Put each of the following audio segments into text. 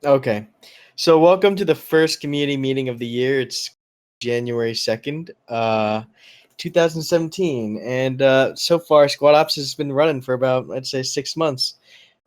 Okay. So welcome to the first community meeting of the year. It's January 2nd, 2017. And so far, Squad Ops has been running for about, I'd say, 6 months.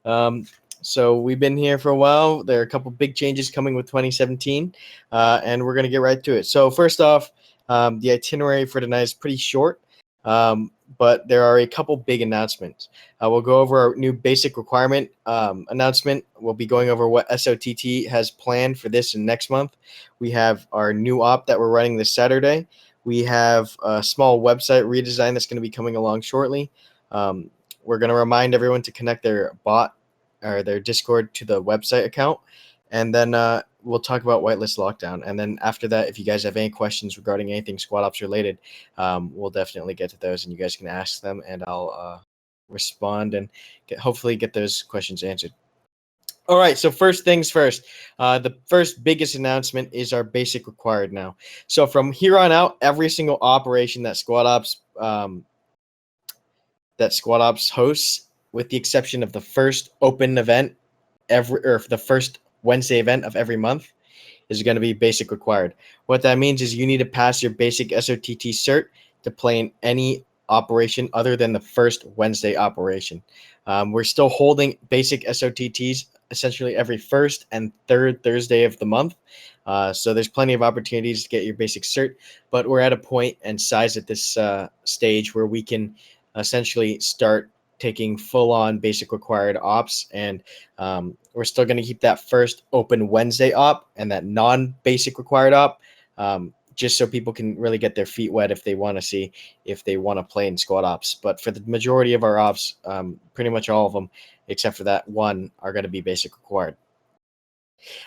Um, so we've been here for a while. There are a couple big changes coming with 2017, and we're going to get right to it. So first off, the itinerary for tonight is pretty short, but there are a couple big announcements. We'll go over our new basic requirement announcement. We'll be going over what SOTT has planned for this and next month. We have our new op that we're running this Saturday. We have a small website redesign that's going to be coming along shortly. We're going to remind everyone to connect their bot or their Discord to the website account. And then we'll talk about whitelist lockdown. And then after that, if you guys have any questions regarding anything Squad Ops related, we'll definitely get to those and you guys can ask them and I'll respond and hopefully get those questions answered. All right, so first things first. The first biggest announcement is our basic required now. So from here on out, every single operation that Squad Ops hosts, with the exception of the first open event the first Wednesday event of every month, is going to be basic required. What that means is you need to pass your basic SOTT cert to play in any operation other than the first Wednesday operation. We're still holding basic SOTTs essentially every first and third Thursday of the month. So there's plenty of opportunities to get your basic cert, but we're at a point and size at this stage where we can essentially start taking full-on basic required ops, and we're still going to keep that first open Wednesday op and that non-basic required op, just so people can really get their feet wet if they want to see if they want to play in Squad Ops. But for the majority of our ops, pretty much all of them, except for that one, are going to be basic required.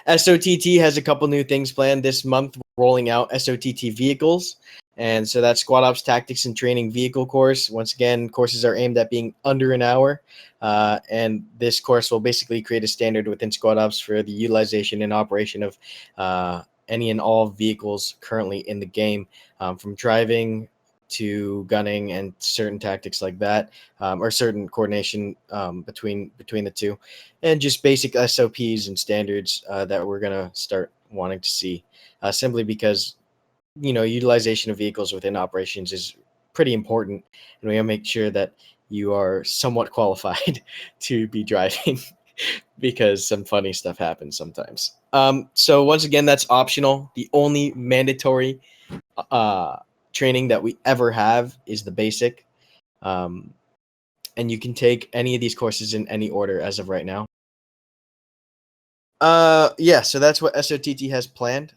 SOTT has a couple new things planned this month, rolling out SOTT vehicles. And so that's Squad Ops Tactics and Training Vehicle course. Once again, courses are aimed at being under an hour. And this course will basically create a standard within Squad Ops for the utilization and operation of any and all vehicles currently in the game, from driving to gunning and certain tactics like that, or certain coordination between the two, and just basic SOPs and standards that we're going to start wanting to see, simply because utilization of vehicles within operations is pretty important, and we gotta make sure that you are somewhat qualified to be driving because some funny stuff happens sometimes. So once again, that's optional. The only mandatory training that we ever have is the basic, and you can take any of these courses in any order as of right now. Yeah, so that's what SOTT has planned.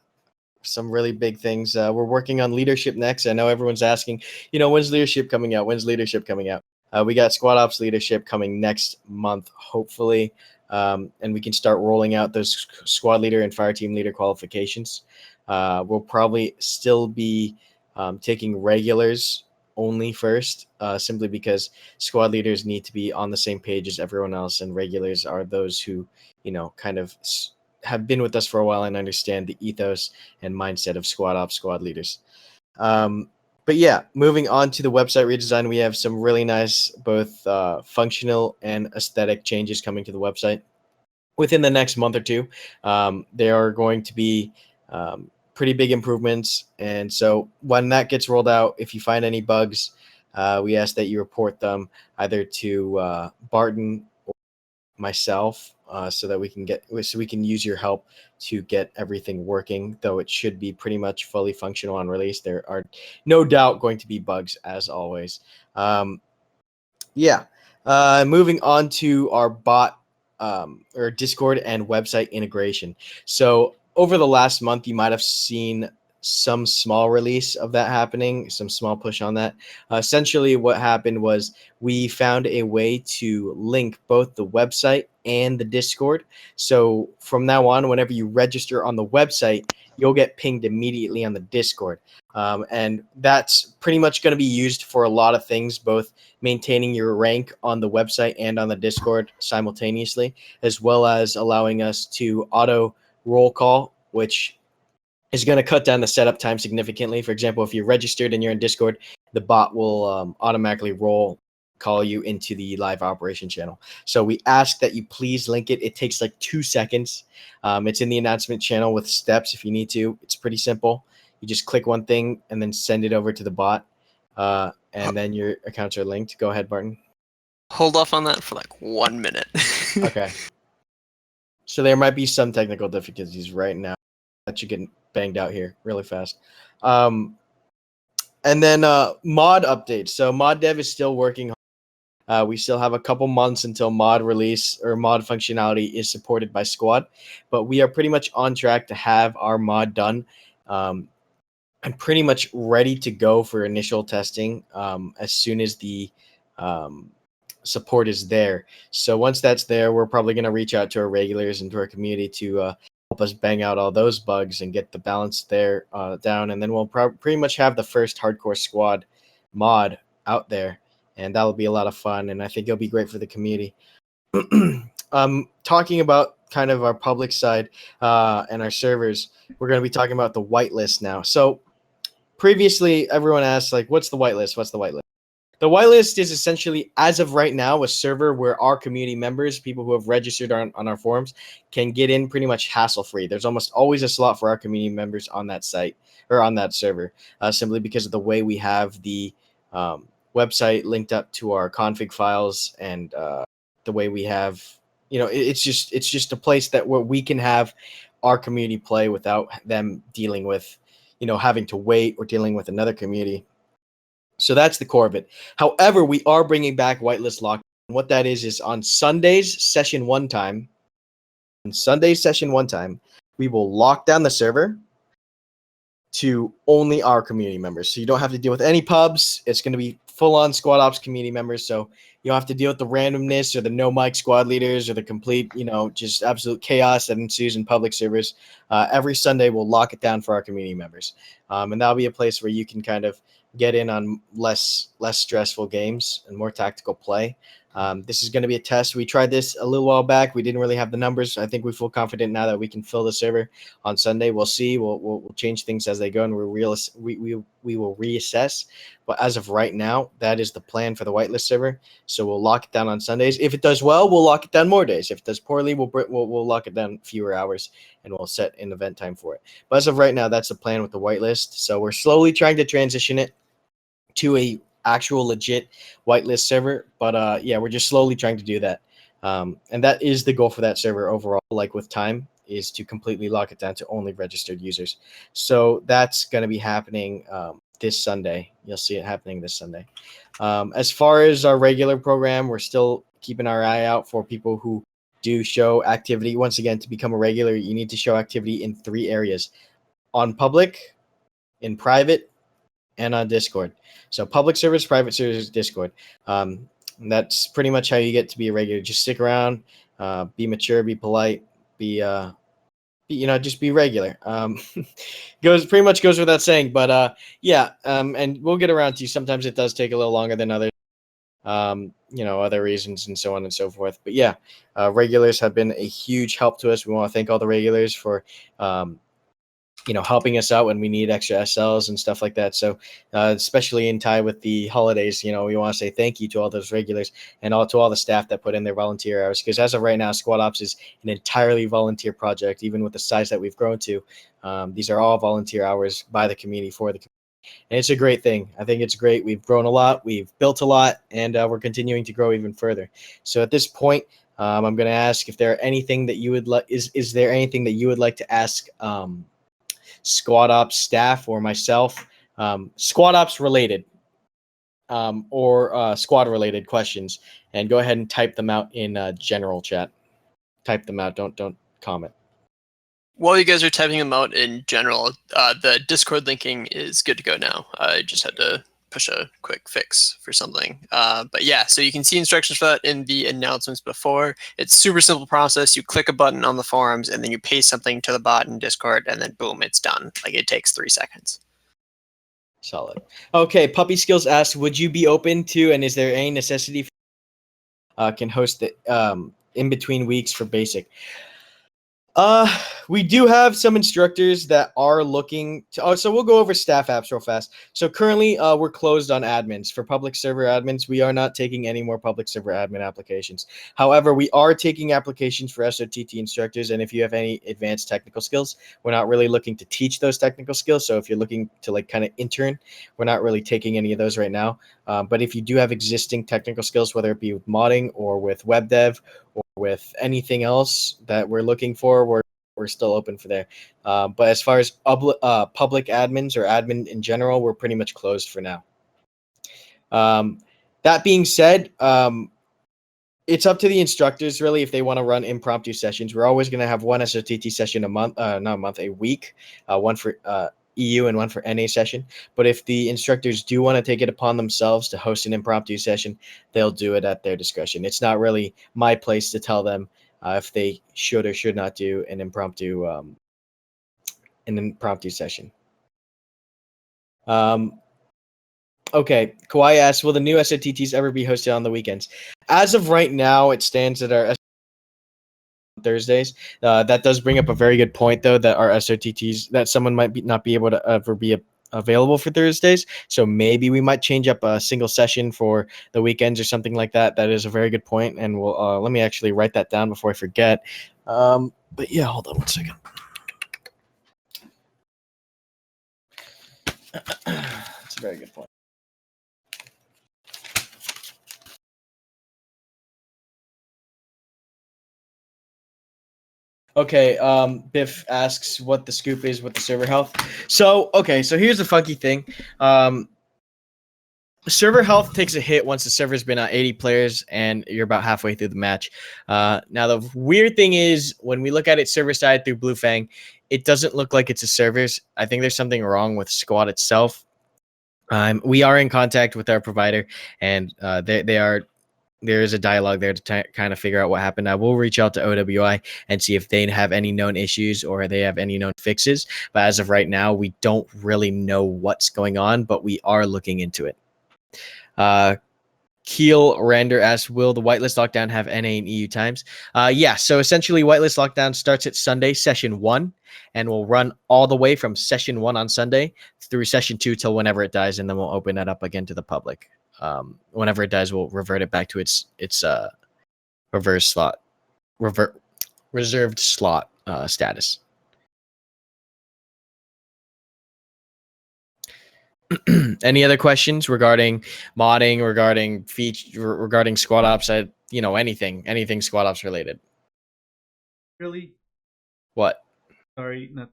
Some really big things. We're working on leadership next. I know everyone's asking, when's leadership coming out? When's leadership coming out? We got Squad Ops leadership coming next month, hopefully, and we can start rolling out those squad leader and fire team leader qualifications. We'll probably still be taking regulars only first, simply because squad leaders need to be on the same page as everyone else, and regulars are those who, kind of have been with us for a while and understand the ethos and mindset of Squad Ops squad leaders. But yeah, moving on to the website redesign, we have some really nice both functional and aesthetic changes coming to the website within the next month or two. There are going to be pretty big improvements, and so when that gets rolled out, if you find any bugs, we ask that you report them either to Barton or myself, so that we can use your help to get everything working, though it should be pretty much fully functional on release. There are no doubt going to be bugs as always. Moving on to our bot or Discord and website integration. So over the last month, you might have seen some small release of that happening, some small push on that. Essentially, what happened was we found a way to link both the website and the Discord. So from now on, whenever you register on the website, you'll get pinged immediately on the Discord. And that's pretty much going to be used for a lot of things, both maintaining your rank on the website and on the Discord simultaneously, as well as allowing us to auto roll call, which is going to cut down the setup time significantly. For example, if you're registered and you're in Discord, the bot will automatically roll call you into the live operation channel. So we ask that you please link it. It takes like 2 seconds. It's in the announcement channel with steps if you need to. It's pretty simple. You just click one thing and then send it over to the bot, and then your accounts are linked. Go ahead, Barton. Hold off on that for like 1 minute. Okay. So there might be some technical difficulties right now. That you get banged out here really fast. And then mod updates. So mod dev is still working. We still have a couple months until mod release or mod functionality is supported by Squad, but we are pretty much on track to have our mod done. I'm pretty much ready to go for initial testing as soon as the support is there. So once that's there, we're probably going to reach out to our regulars and to our community to help us bang out all those bugs and get the balance there down. And then we'll pretty much have the first hardcore squad mod out there, and that'll be a lot of fun. And I think it'll be great for the community. Talking about kind of our public side and our servers, we're going to be talking about the whitelist now. So previously, everyone asked, like, what's the whitelist? What's the whitelist? The whitelist is essentially, as of right now, a server where our community members, people who have registered on our forums, can get in pretty much hassle-free. There's almost always a slot for our community members on that site or on that server, simply because of the way we have the website linked up to our config files and the way we have, it's just a place that where we can have our community play without them dealing with, having to wait or dealing with another community. So that's the core of it. However, we are bringing back whitelist lockdown. What that is on Sundays session 1 time. On Sundays session 1 time, we will lock down the server to only our community members. So you don't have to deal with any pubs. It's going to be full-on squad ops community members. So you don't have to deal with the randomness or the no mic squad leaders or the complete, just absolute chaos that ensues in public servers. Every Sunday, we'll lock it down for our community members. And that'll be a place where you can kind of get in on less stressful games and more tactical play. This is going to be a test. We tried this a little while back. We didn't really have the numbers. I think we feel confident now that we can fill the server on Sunday. We'll see. We'll change things as they go, and we will reassess. But as of right now, that is the plan for the whitelist server. So we'll lock it down on Sundays. If it does well, we'll lock it down more days. If it does poorly, we'll lock it down fewer hours, and we'll set an event time for it. But as of right now, that's the plan with the whitelist. So we're slowly trying to transition it to a actual legit whitelist server, but yeah, we're just slowly trying to do that, and that is the goal for that server overall, like with time, is to completely lock it down to only registered users. So that's going to be happening this Sunday. You'll see it happening this Sunday. As far as our regular program, we're still keeping our eye out for people who do show activity. Once again, to become a regular, you need to show activity in 3 areas: on public, in private, and on Discord. So public servers, private servers, Discord. That's pretty much how you get to be a regular. Just stick around, be mature, be polite, just be regular. Pretty much goes without saying, but yeah, and we'll get around to you. Sometimes it does take a little longer than others, other reasons and so on and so forth. But yeah, regulars have been a huge help to us. We want to thank all the regulars for helping us out when we need extra SLs and stuff like that. So especially in tie with the holidays, we want to say thank you to all those regulars and to all the staff that put in their volunteer hours. Because as of right now, Squad Ops is an entirely volunteer project, even with the size that we've grown to. These are all volunteer hours by the community for the community. And it's a great thing. I think it's great. We've grown a lot. We've built a lot. And we're continuing to grow even further. So at this point, I'm going to ask if there are anything that you would like. Is there anything that you would like to ask Squad Ops staff or myself, Squad Ops related or squad related questions, and go ahead and type them out in general chat. Type them out. Don't comment. While you guys are typing them out in general, the Discord linking is good to go now. I just had to push a quick fix for something. But yeah, so you can see instructions for that in the announcements before. It's super simple process. You click a button on the forums and then you paste something to the bot in Discord and then boom, it's done. Like it takes 3 seconds. Solid. Okay, Puppy Skills asks, would you be open to, and is there any necessity for can host it in between weeks for basic? We do have some instructors that are looking to. Oh, so we'll go over staff apps real fast. So currently, we're closed on admins for public server admins. We are not taking any more public server admin applications. However, we are taking applications for SOTT instructors, and if you have any advanced technical skills, we're not really looking to teach those technical skills. So if you're looking to like kind of intern, we're not really taking any of those right now. But if you do have existing technical skills, whether it be with modding or with web dev or with anything else that we're looking for, we're still open for there. But as far as public admins or admin in general, we're pretty much closed for now. That being said, it's up to the instructors really if they want to run impromptu sessions. We're always going to have one SOTT session a month, not a month, a week, one for EU and one for NA session. But if the instructors do want to take it upon themselves to host an impromptu session, they'll do it at their discretion. It's not really my place to tell them if they should or should not do an impromptu session. Okay, Kawhi asks, will the new SOTTs ever be hosted on the weekends? As of right now, it stands that our Thursdays. That does bring up a very good point, though, that our SOTTs, that someone might not be able to ever be available for Thursdays. So maybe we might change up a single session for the weekends or something like that. That is a very good point, and we'll let me actually write that down before I forget. But yeah, hold on one second. That's a very good point. Okay, Biff asks what the scoop is with the server health. So, okay, so here's the funky thing. Server health takes a hit once the server's been at 80 players and you're about halfway through the match. Now, the weird thing is when we look at it server side through Blue Fang, it doesn't look like it's a servers. I think there's something wrong with Squad itself. We are in contact with our provider, and there is a dialogue there to kind of figure out what happened. I will reach out to OWI and see if they have any known issues or they have any known fixes. But as of right now, we don't really know what's going on, but we are looking into it. Keel Render asks, will the whitelist lockdown have NA and EU times? Yeah, so essentially whitelist lockdown starts at Sunday, session 1, and will run all the way from session 1 on Sunday through session 2 till whenever it dies, and then we'll open that up again to the public. Whenever it dies, we'll revert it back to its reserved slot status. Any other questions regarding modding, regarding feature, regarding squad ops? Anything squad ops related. Really? What? Sorry, nothing.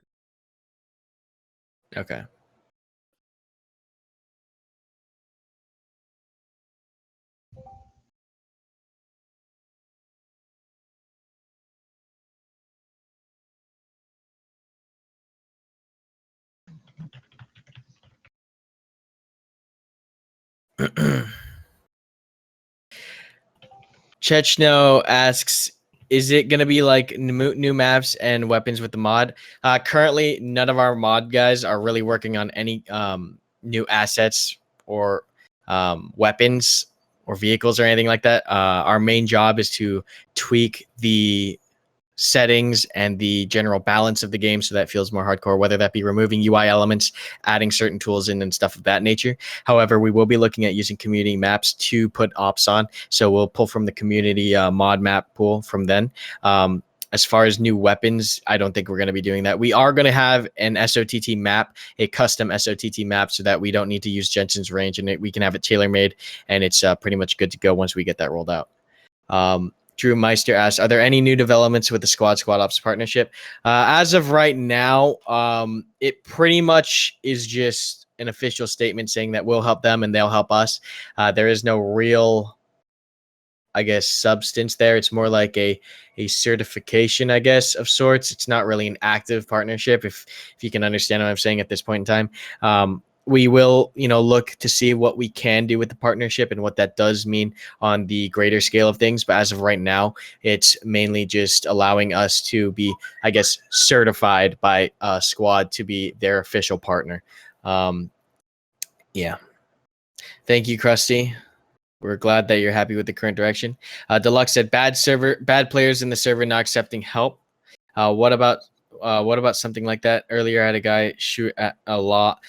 Okay. Chechno asks, is it going to be like new maps and weapons with the mod? Currently, none of our mod guys are really working on any new assets or weapons or vehicles or anything like that. Our main job is to tweak the settings and the general balance of the game so that feels more hardcore, whether that be removing UI elements, adding certain tools in and stuff of that nature. However, we will be looking at using community maps to put ops on. So we'll pull from the community mod map pool from then. As far as new weapons, I don't think we're going to be doing that. We are going to have an SOTT map, a custom SOTT map, so that we don't need to use Jensen's range and we can have it tailor-made, and it's pretty much good to go once we get that rolled out. Drew Meister asks, are there any new developments with the Squad Ops partnership? As of right now, it pretty much is just an official statement saying that we'll help them and they'll help us. There is no real, I guess, substance there. It's more like a certification, I guess, of sorts. It's not really an active partnership, if you can understand what I'm saying at this point in time. We will, look to see what we can do with the partnership and what that does mean on the greater scale of things. But as of right now, it's mainly just allowing us to be, I guess, certified by Squad to be their official partner. Yeah. Thank you, Krusty. We're glad that you're happy with the current direction. Deluxe said, bad players in the server not accepting help. What about something like that? Earlier, I had a guy shoot at a lot.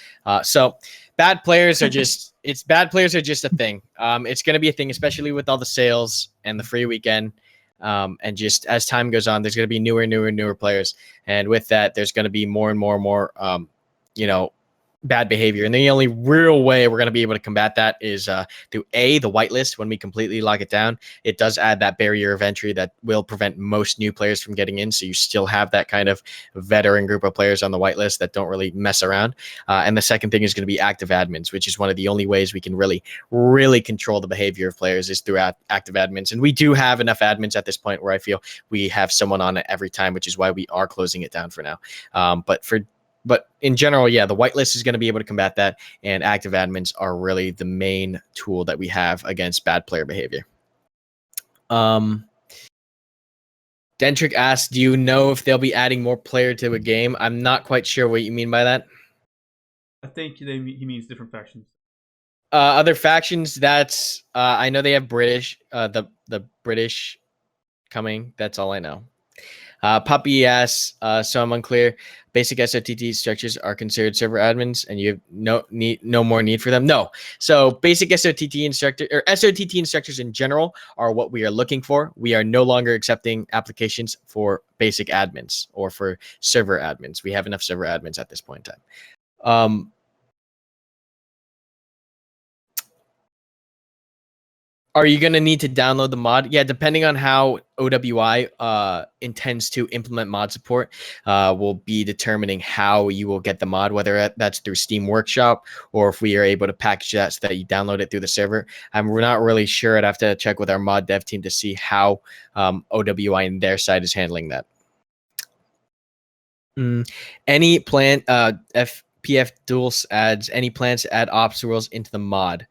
So bad players are just bad players are just a thing. It's going to be a thing, especially with all the sales and the free weekend. And just as time goes on, there's going to be newer players, and with that, there's going to be more and more, you know, bad behavior. And the only real way we're going to be able to combat that is through the whitelist. When we completely lock it down, it does add that barrier of entry that will prevent most new players from getting in. So you still have that kind of veteran group of players on the whitelist that don't really mess around. And the second thing is going to be active admins, which is one of the only ways we can really control the behavior of players is through active admins. And we do have enough admins at this point where I feel we have someone on it every time, which is why we are closing it down for now. But in general, yeah, the whitelist is going to be able to combat that, and active admins are really the main tool that we have against bad player behavior. Dentrick asks, do you know if they'll be adding more player to a game? I'm not quite sure what you mean by that. I think he means different factions. Other factions, that's I know they have British, the British coming. That's all I know. Puppy asks, so I'm unclear. Basic SOTT structures are considered server admins, and you have no more need for them. No. So basic SOTT instructors in general are what we are looking for. We are no longer accepting applications for basic admins or for server admins. We have enough server admins at this point in time. Are you going to need to download the mod? Yeah, depending on how OWI intends to implement mod support, will be determining how you will get the mod, whether that's through Steam Workshop or if we are able to package that so that you download it through the server. We're not really sure. I'd have to check with our mod dev team to see how OWI on their side is handling that. Any plan, FPF Duels adds any plans to add ops rules into the mod?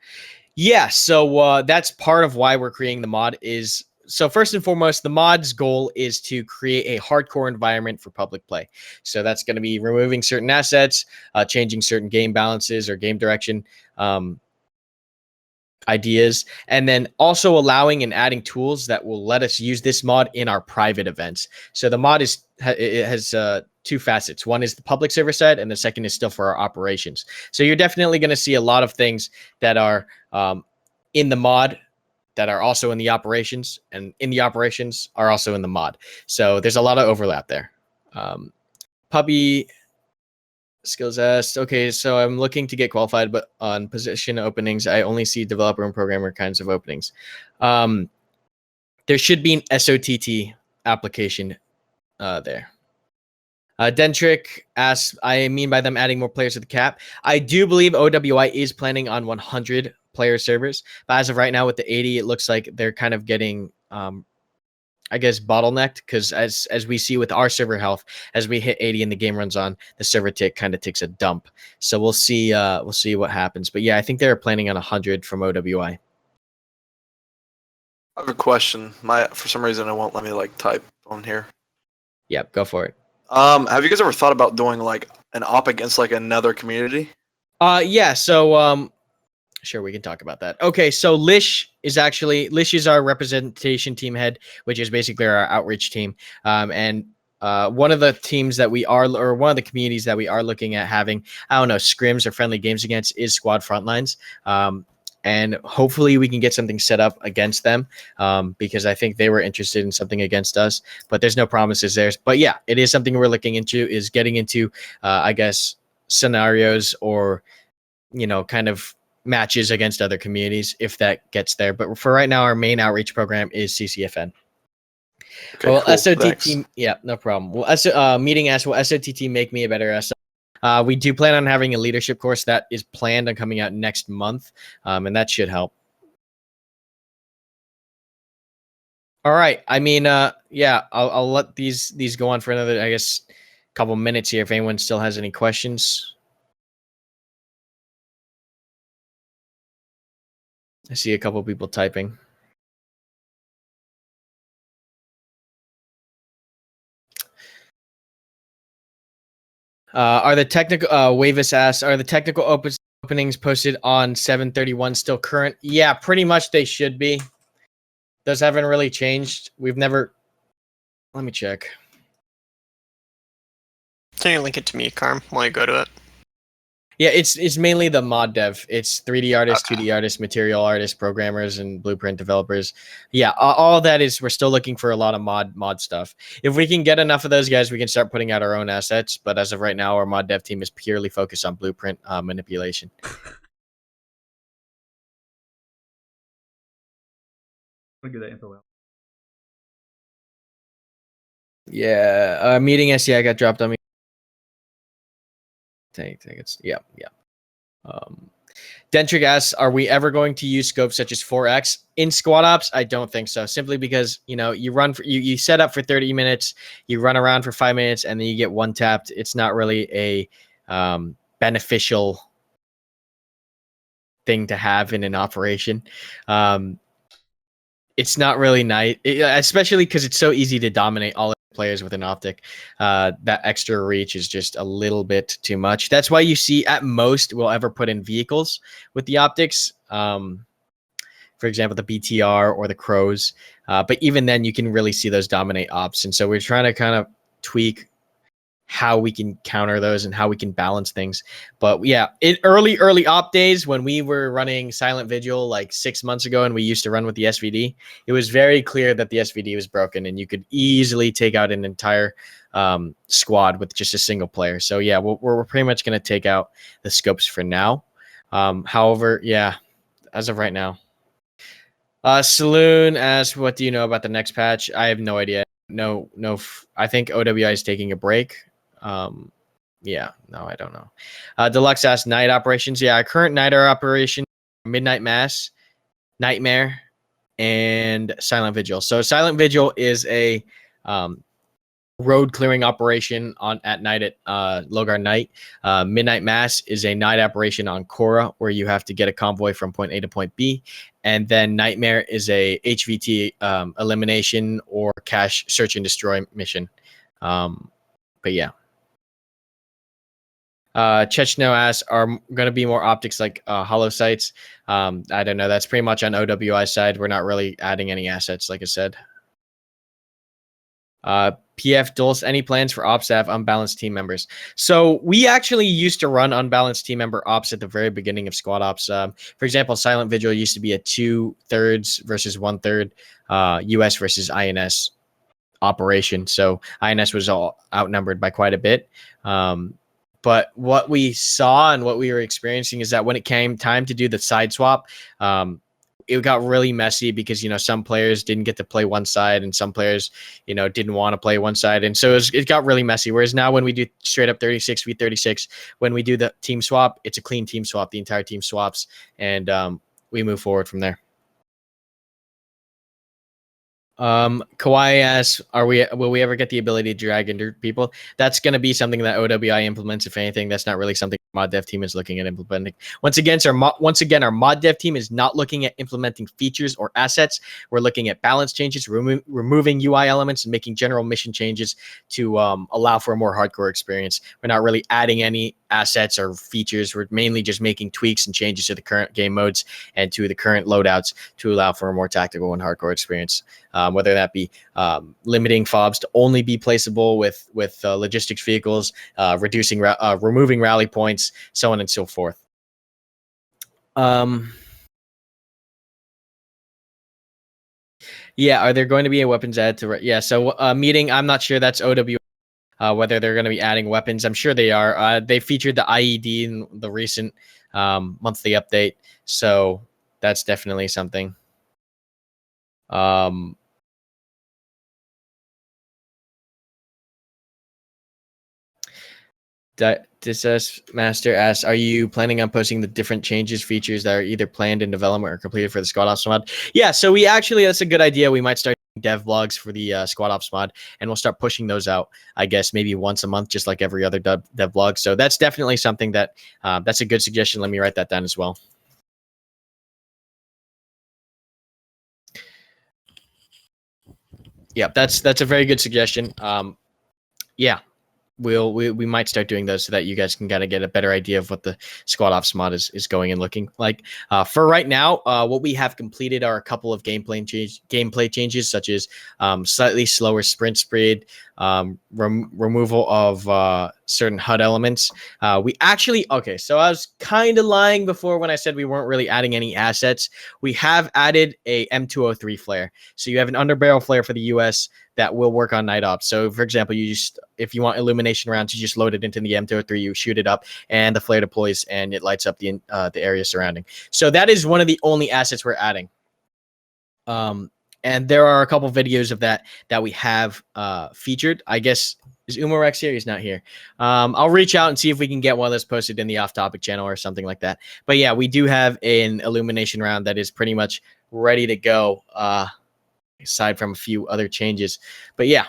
Yeah, so that's part of why we're creating the mod is, so first and foremost, the mod's goal is to create a hardcore environment for public play. So that's going to be removing certain assets, changing certain game balances or game direction ideas, and then also allowing and adding tools that will let us use this mod in our private events. So the mod has two facets. One is the public server side, and the second is still for our operations. So you're definitely going to see a lot of things that are in the mod that are also in the operations, and in the operations are also in the mod. So there's a lot of overlap there. Puppy Skills asked, okay, so I'm looking to get qualified, but on position openings, I only see developer and programmer kinds of openings. There should be an SOTT application there. Dentrick asks, I mean by them adding more players to the cap. I do believe OWI is planning on 100 player servers, but as of right now with the 80, it looks like they're kind of getting I guess bottlenecked, because as we see with our server health, as we hit 80 and the game runs on, the server tick kind of takes a dump. So we'll see what happens. But yeah, I think they're planning on 100 from OWI. I have a question. For some reason it won't let me like type on here. Yep, go for it. Have you guys ever thought about doing like an op against like another community? Yeah, so sure, we can talk about that. Okay, so Lish is our representation team head, which is basically our outreach team. And one of the teams that we are, or one of the communities that we are looking at having, I don't know, scrims or friendly games against is Squad Frontlines. And hopefully we can get something set up against them, because I think they were interested in something against us, but there's no promises there. But yeah, it is something we're looking into, is getting into, I guess, scenarios or, kind of matches against other communities if that gets there. But for right now, our main outreach program is CCFN. Okay, well, cool. SOTT, yeah, no problem. Well, meeting asks, will SOTT make me a better SO? We do plan on having a leadership course that is planned on coming out next month, and that should help. All right. I mean, yeah, I'll let these go on for another, I guess, couple minutes here if anyone still has any questions. I see a couple people typing. Are the technical Wavis asks, are the technical openings posted on 7/31 still current? Yeah, pretty much they should be. Those haven't really changed. We've never, let me check. Can you link it to me, Carm, while you go to it? Yeah, it's mainly the mod dev. It's 3D artists, Okay. 2D artists, material artists, programmers, and blueprint developers. Yeah, all that is we're still looking for a lot of mod stuff. If we can get enough of those guys, we can start putting out our own assets. But as of right now, our mod dev team is purely focused on blueprint manipulation. I'll get that info out. Yeah, meeting SCI got dropped on me. Think it's yeah. Dentric asks, are we ever going to use scopes such as 4X in squad ops? I don't think so. Simply because you run for you set up for 30 minutes, you run around for 5 minutes, and then you get one tapped. It's not really a beneficial thing to have in an operation. It's not really nice, especially because it's so easy to dominate all players with an optic. That extra reach is just a little bit too much. That's why you see at most we'll ever put in vehicles with the optics. For example, the BTR or the Crows. But even then, you can really see those dominate ops. And so we're trying to kind of tweak how we can counter those and how we can balance things. But yeah, in early op days when we were running Silent Vigil like 6 months ago and we used to run with the SVD, it was very clear that the SVD was broken and you could easily take out an entire squad with just a single player. So yeah, we're pretty much going to take out the scopes for now. However, yeah, as of right now. Saloon asks, what do you know about the next patch? I have no idea. No, I think OWI is taking a break. Yeah, no, I don't know. Deluxe asks, night operations. Yeah, our current night operation, Midnight Mass, Nightmare, and Silent Vigil. So Silent Vigil is a road clearing operation at night at Logar Night. Midnight Mass is a night operation on Korra where you have to get a convoy from point A to point B. And then Nightmare is a HVT elimination or cache search and destroy mission. But yeah. Chechno asks, are going to be more optics like hollow sights? I don't know. That's pretty much on OWI side. We're not really adding any assets, like I said. PF Dulce, any plans for ops to have unbalanced team members? So we actually used to run unbalanced team member ops at the very beginning of squad ops. For example, Silent Vigil used to be a 2/3 versus 1/3 US versus INS operation. So INS was all outnumbered by quite a bit. But what we saw and what we were experiencing is that when it came time to do the side swap, it got really messy because, some players didn't get to play one side and some players, didn't want to play one side. And so it got really messy. Whereas now when we do straight up 36v36, when we do the team swap, it's a clean team swap. The entire team swaps and we move forward from there. Kawhi asks, will we ever get the ability to drag into people? That's going to be something that OWI implements. If anything, that's not really something mod dev team is looking at implementing. Once again, our mod dev team is not looking at implementing features or assets. We're looking at balance changes, removing UI elements, and making general mission changes to allow for a more hardcore experience. We're not really adding any assets or features. We're mainly just making tweaks and changes to the current game modes and to the current loadouts to allow for a more tactical and hardcore experience. Whether that be limiting fobs to only be placeable with logistics vehicles, removing rally points, so on and so forth. Yeah, are there going to be a weapons add to? Yeah, so meeting. I'm not sure. That's OW. Whether they're going to be adding weapons, I'm sure they are. They featured the IED in the recent monthly update, so that's definitely something. Master asks, are you planning on posting the different changes, features that are either planned in development or completed for the Squad Ops mod? Yeah, so that's a good idea. We might start dev vlogs for the Squad Ops mod, and we'll start pushing those out, I guess, maybe once a month, just like every other dev vlog. So that's definitely something that, that's a good suggestion. Let me write that down as well. Yeah, that's a very good suggestion. Yeah. we might start doing those so that you guys can kind of get a better idea of what the squad ops mod is going and looking like. For right now, what we have completed are a couple of gameplay changes, such as slightly slower sprint speed, removal of certain HUD elements. We actually, okay, so I was kind of lying before when I said we weren't really adding any assets. We have added a M203 flare. So you have an underbarrel flare for the US that will work on night ops. So for example, if you want illumination rounds, you just load it into the M203, you shoot it up, and the flare deploys and it lights up the area surrounding. So that is one of the only assets we're adding. And there are a couple videos of that we have featured. I guess, is Umarex here? He's not here. I'll reach out and see if we can get one of those posted in the off-topic channel or something like that. But yeah, we do have an illumination round that is pretty much ready to go, aside from a few other changes. But yeah.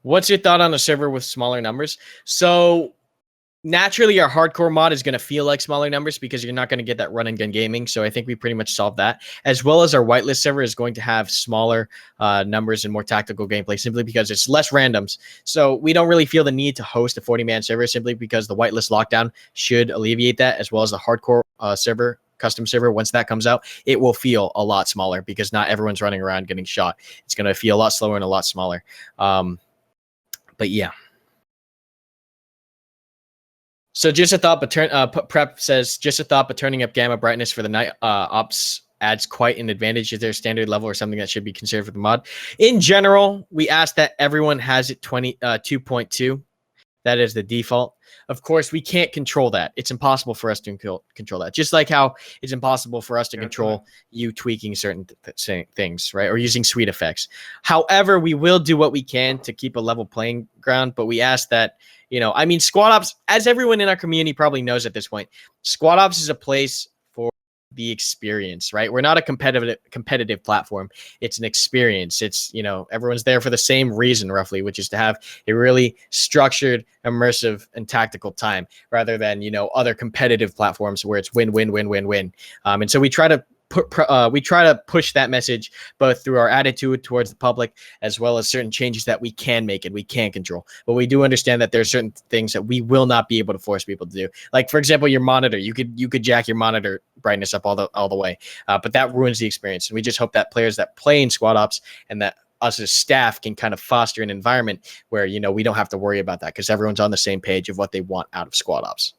What's your thought on a server with smaller numbers? So naturally, our hardcore mod is going to feel like smaller numbers because you're not going to get that run and gun gaming. So I think we pretty much solved that. As well as our whitelist server is going to have smaller numbers and more tactical gameplay simply because it's less randoms. So we don't really feel the need to host a 40-man server simply because the whitelist lockdown should alleviate that, as well as the hardcore server, custom server. Once that comes out, it will feel a lot smaller because not everyone's running around getting shot. It's going to feel a lot slower and a lot smaller. But yeah. So just a thought, but Prep says, just a thought, but turning up gamma brightness for the night ops adds quite an advantage. Is there a standard level or something that should be considered for the mod? In general, we ask that everyone has it 2.2. That is the default. Of course, we can't control that. It's impossible for us to control that. Just like how it's impossible for us to control you tweaking certain things, right? Or using sweet effects. However, we will do what we can to keep a level playing ground, but we ask that, I mean, Squad Ops, as everyone in our community probably knows at this point, Squad Ops is a place for the experience, right? We're not a competitive platform. It's an experience. It's, everyone's there for the same reason, roughly, which is to have a really structured, immersive, and tactical time rather than, other competitive platforms where it's win, win, win, win, win. And so we try to push that message both through our attitude towards the public as well as certain changes that we can make and we can control. But we do understand that there are certain things that we will not be able to force people to do. Like, for example, your monitor. You could jack your monitor brightness up all the way, but that ruins the experience. And we just hope that players that play in Squad Ops and that us as staff can kind of foster an environment where, we don't have to worry about that because everyone's on the same page of what they want out of Squad Ops.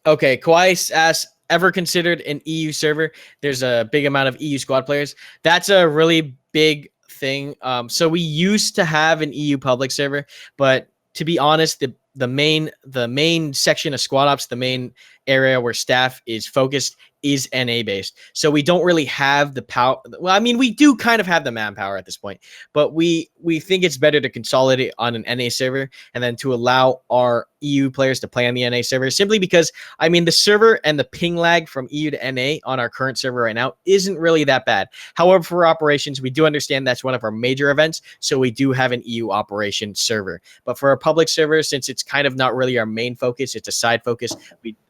Okay, Kawhi asks, ever considered an EU server? There's a big amount of EU squad players. That's a really big thing. So we used to have an EU public server, but to be honest, the main section of Squad Ops, the main area where staff is focused, is NA based. So we don't really have the power. Well, I mean, we do kind of have the manpower at this point, but we think it's better to consolidate on an NA server and then to allow our EU players to play on the NA server, simply because, I mean, the server and the ping lag from EU to NA on our current server right now isn't really that bad. However, for operations, we do understand that's one of our major events, so we do have an EU operation server. But for our public server, since it's kind of not really our main focus, it's a side focus,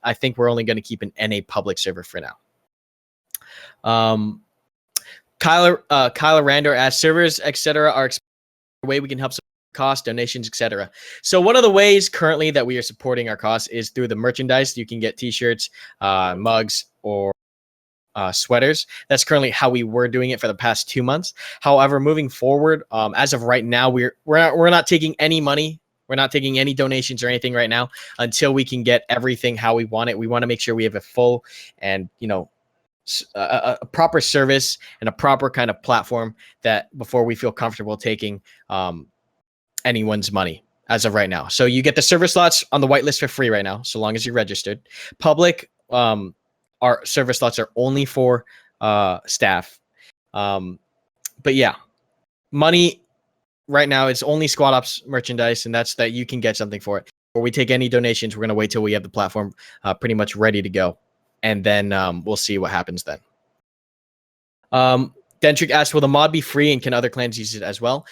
I think we're only going to keep an NA public server for now. Kyler Randor asks, servers, etc. are a way we can help cost, donations, etc. So one of the ways currently that we are supporting our costs is through the merchandise. You can get t-shirts, mugs, or sweaters. That's currently how we were doing it for the past 2 months. However, moving forward, as of right now, we're not taking any money. We're not taking any donations or anything right now until we can get everything how we want it. We want to make sure we have a full and, a proper service and a proper kind of platform that before we feel comfortable taking anyone's money as of right now. So you get the server slots on the whitelist for free right now, so long as you're registered. Public, our server slots are only for staff. But yeah, money right now, it's only Squad Ops merchandise, and that's that you can get something for it. Before we take any donations, we're going to wait till we have the platform pretty much ready to go. And then we'll see what happens then. Dentric asks, will the mod be free and can other clans use it as well?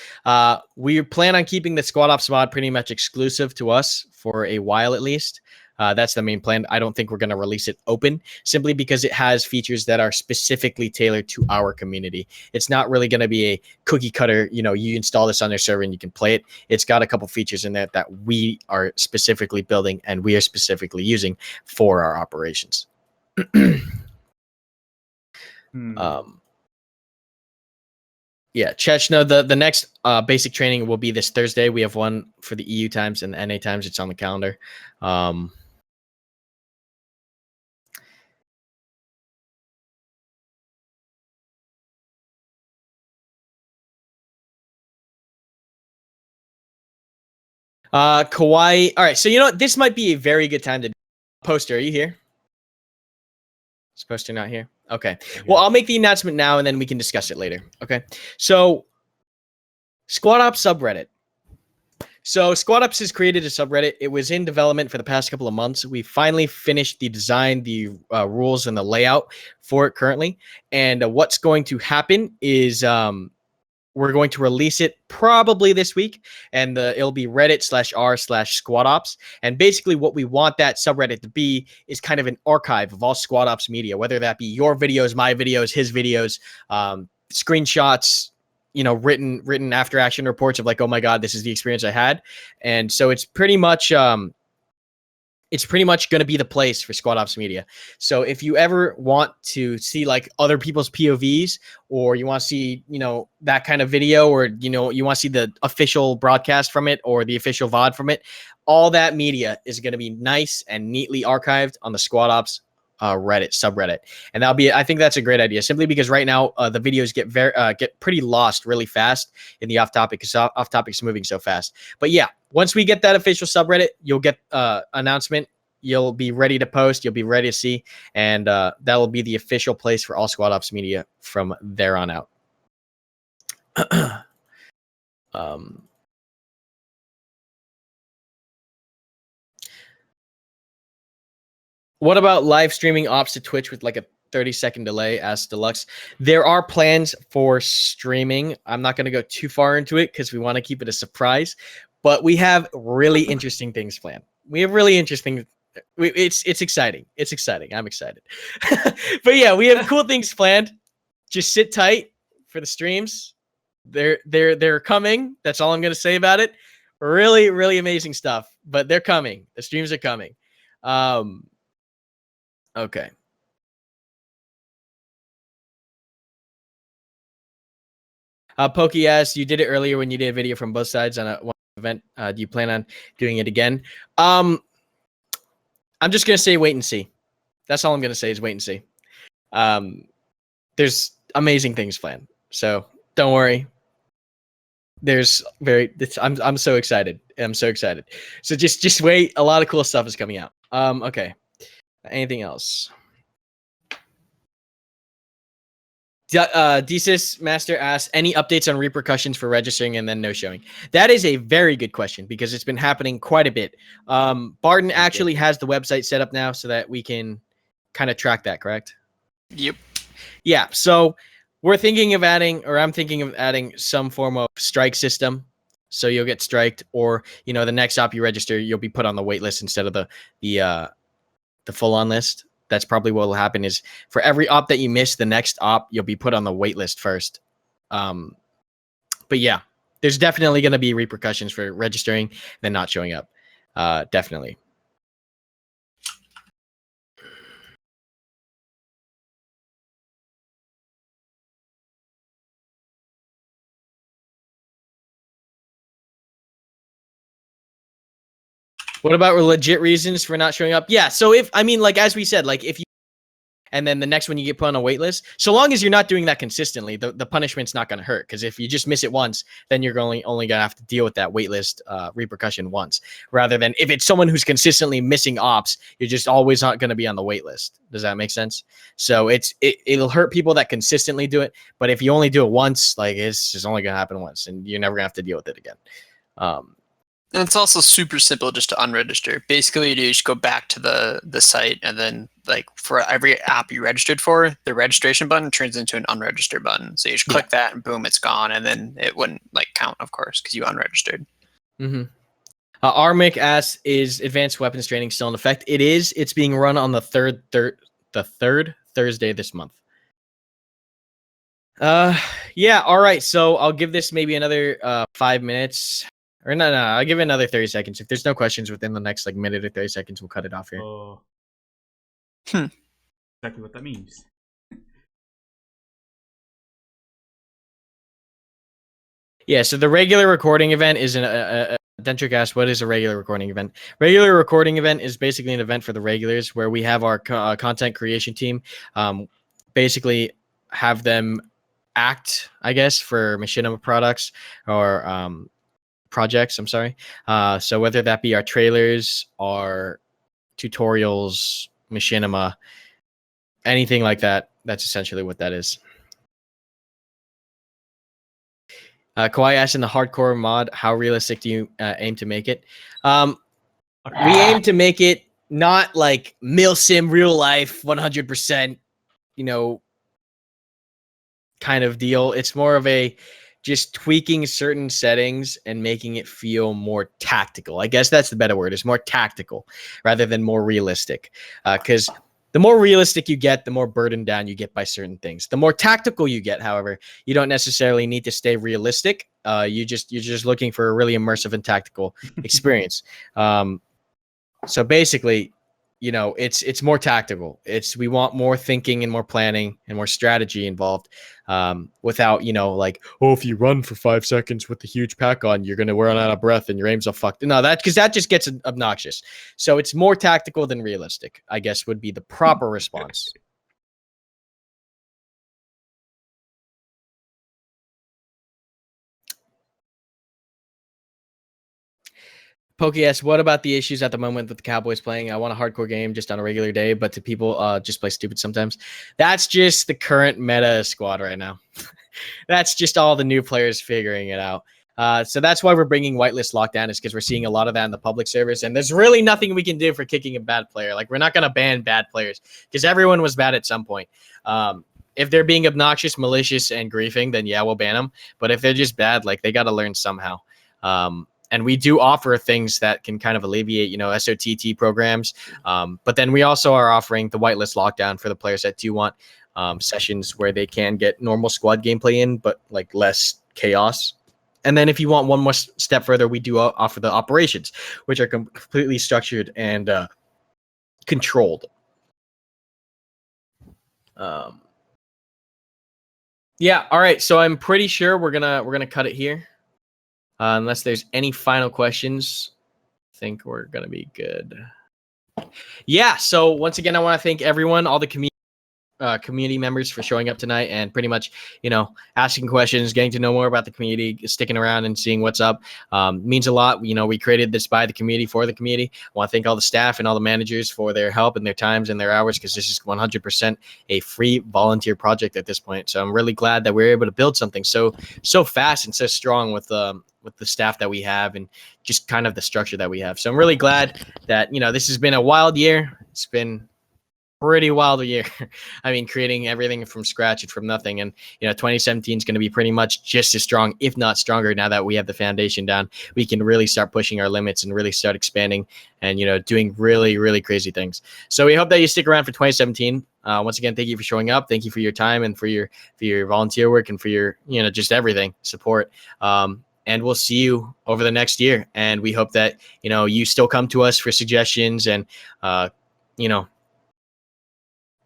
We plan on keeping the Squad Ops mod pretty much exclusive to us for a while at least. That's the main plan. I don't think we're going to release it open simply because it has features that are specifically tailored to our community. It's not really going to be a cookie cutter, you install this on your server and you can play it. It's got a couple features in there that we are specifically building and we are specifically using for our operations. Yeah, Chechna, the next basic training will be this Thursday. We have one for the EU times and the NA times. It's on the calendar. Kawhi. All right, so you know what? This might be a very good time to Poster. Are you here? Is Poster not here? Okay. Well, I'll make the announcement now, and then we can discuss it later. Okay. So, Squad Ops subreddit. So, Squad Ops has created a subreddit. It was in development for the past couple of months. We finally finished the design, the rules, and the layout for it currently. And what's going to happen is we're going to release it probably this week, and it'll be reddit.r/squadops. And basically what we want that subreddit to be is kind of an archive of all Squad Ops media, whether that be your videos, my videos, his videos, screenshots, written after action reports of like, oh my God, this is the experience I had. And so it's pretty much going to be the place for Squad Ops media. So if you ever want to see like other people's POVs, or you want to see, that kind of video, or, you want to see the official broadcast from it or the official VOD from it, all that media is going to be nice and neatly archived on the Squad Ops Reddit subreddit. And I think that's a great idea, simply because right now the videos get pretty lost really fast in the off topic, because off topic's moving so fast. But yeah, once we get that official subreddit, you'll get announcement. You'll be ready to post. You'll be ready to see, and that will be the official place for all Squad Ops media from there on out. What about live streaming ops to Twitch with like a 30-second delay? Asked Deluxe. There are plans for streaming. I'm not going to go too far into it because we want to keep it a surprise, but we have really interesting things planned. We have really interesting. It's exciting. It's exciting. I'm excited. But yeah, we have cool things planned. Just sit tight for the streams. They're coming. That's all I'm going to say about it. Really, really amazing stuff. But they're coming. The streams are coming. Okay. Pokey asks, you did it earlier when you did a video from both sides on one event. Do you plan on doing it again? I'm just going to say wait and see. That's all I'm going to say is wait and see. There's amazing things planned. So don't worry. I'm so excited. I'm so excited. So just wait. A lot of cool stuff is coming out. Okay. Anything else? Desis Master asks, any updates on repercussions for registering and then no showing? That is a very good question because it's been happening quite a bit. Barton actually has the website set up now so that we can kind of track that, correct? Yep. Yeah, so I'm thinking of adding some form of strike system. So you'll get striked, or the next op you register, you'll be put on the wait list instead of the full-on list. That's probably what will happen is for every op that you miss, the next op, you'll be put on the wait list first. But yeah, there's definitely going to be repercussions for registering then not showing up. Definitely. What about legit reasons for not showing up? Yeah, so as we said, if you, and then the next one you get put on a wait list, so long as you're not doing that consistently, the punishment's not going to hurt. Because if you just miss it once, then you're only going to have to deal with that wait list repercussion once. Rather than if it's someone who's consistently missing ops, you're just always not going to be on the wait list. Does that make sense? So it'll hurt people that consistently do it. But if you only do it once, it's just only going to happen once, and you're never going to have to deal with it again. And it's also super simple just to unregister. Basically, you just go back to the site, and then for every app you registered for, the registration button turns into an unregistered button. So you just click that, and boom, it's gone, and then it wouldn't count, of course, because you unregistered. Mm-hmm. Armic asks, is advanced weapons training still in effect? It is. It's being run on the third Thursday this month. Yeah, all right. So I'll give this maybe another 5 minutes. Or no, I'll give it another 30 seconds. If there's no questions within the next like minute or 30 seconds, we'll cut it off here. Oh. Exactly what that means. Yeah, so the regular recording event is Dentric asked, what is a regular recording event? Regular recording event is basically an event for the regulars where we have our content creation team basically have them act, I guess, for Machinima products or projects, I'm sorry. So whether that be our trailers, our tutorials, Machinima, anything like that, that's essentially what that is. Kawhi asked, in the hardcore mod, how realistic do you aim to make it? We aim to make it not like milsim real life 100%, you know, kind of deal. It's more of a just tweaking certain settings and making it feel more tactical. I guess that's the better word. It's more tactical rather than more realistic. Because the more realistic you get, the more burdened down you get by certain things. The more tactical you get, however, you don't necessarily need to stay realistic. You're just looking for a really immersive and tactical experience. So basically, you know, it's more tactical. We want more thinking and more planning and more strategy involved. Without, you know, like, oh, if you run for 5 seconds with the huge pack on, you're gonna run out of breath and your aim's all fucked. No, because that just gets obnoxious. So it's more tactical than realistic, I guess, would be the proper response. Pokey asks, what about the issues at the moment with the Cowboys playing? I want a hardcore game just on a regular day, but to people just play stupid sometimes. That's just the current meta squad right now. That's just all the new players figuring it out. So that's why we're bringing whitelist lockdown, is because we're seeing a lot of that in the public servers, and there's really nothing we can do for kicking a bad player. Like, we're not going to ban bad players because everyone was bad at some point. If they're being obnoxious, malicious, and griefing, then yeah, we'll ban them. But if they're just bad, like, they got to learn somehow. And we do offer things that can kind of alleviate, you know, SOTT programs. But then we also are offering the whitelist lockdown for the players that do want sessions where they can get normal squad gameplay in, but like less chaos. And then if you want one more step further, we do offer the operations, which are completely structured and controlled. Yeah. All right. So I'm pretty sure we're gonna cut it here. Unless there's any final questions, I think we're going to be good. Yeah, so once again, I want to thank everyone, all the community members for showing up tonight and pretty much, you know, asking questions, getting to know more about the community, sticking around and seeing what's up. Means a lot. You know, we created this by the community for the community. I want to thank all the staff and all the managers for their help and their times and their hours, because this is 100% a free volunteer project at this point. So I'm really glad that we're able to build something so fast and so strong with the staff that we have and just kind of the structure that we have. So I'm really glad that, you know, this has been a wild year. It's been pretty wild year. I mean, creating everything from scratch and from nothing. And, you know, 2017 is going to be pretty much just as strong, if not stronger, now that we have the foundation down. We can really start pushing our limits and really start expanding and, you know, doing really, really crazy things. So we hope that you stick around for 2017. Once again, thank you for showing up. Thank you for your time and for your volunteer work and for your, you know, just everything, support. And we'll see you over the next year. And we hope that, you know, you still come to us for suggestions and, you know,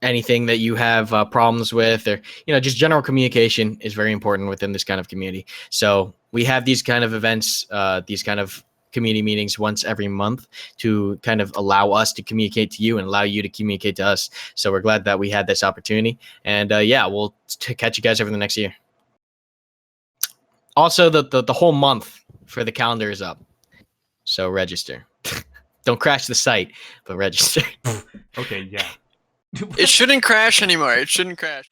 anything that you have problems with, or, you know, just general communication is very important within this kind of community. So we have these kind of events, these kind of community meetings once every month to kind of allow us to communicate to you and allow you to communicate to us. So we're glad that we had this opportunity. And yeah, we'll catch you guys over the next year. Also, the whole month for the calendar is up. So register. Don't crash the site, but register. Okay, yeah. It shouldn't crash anymore. It shouldn't crash.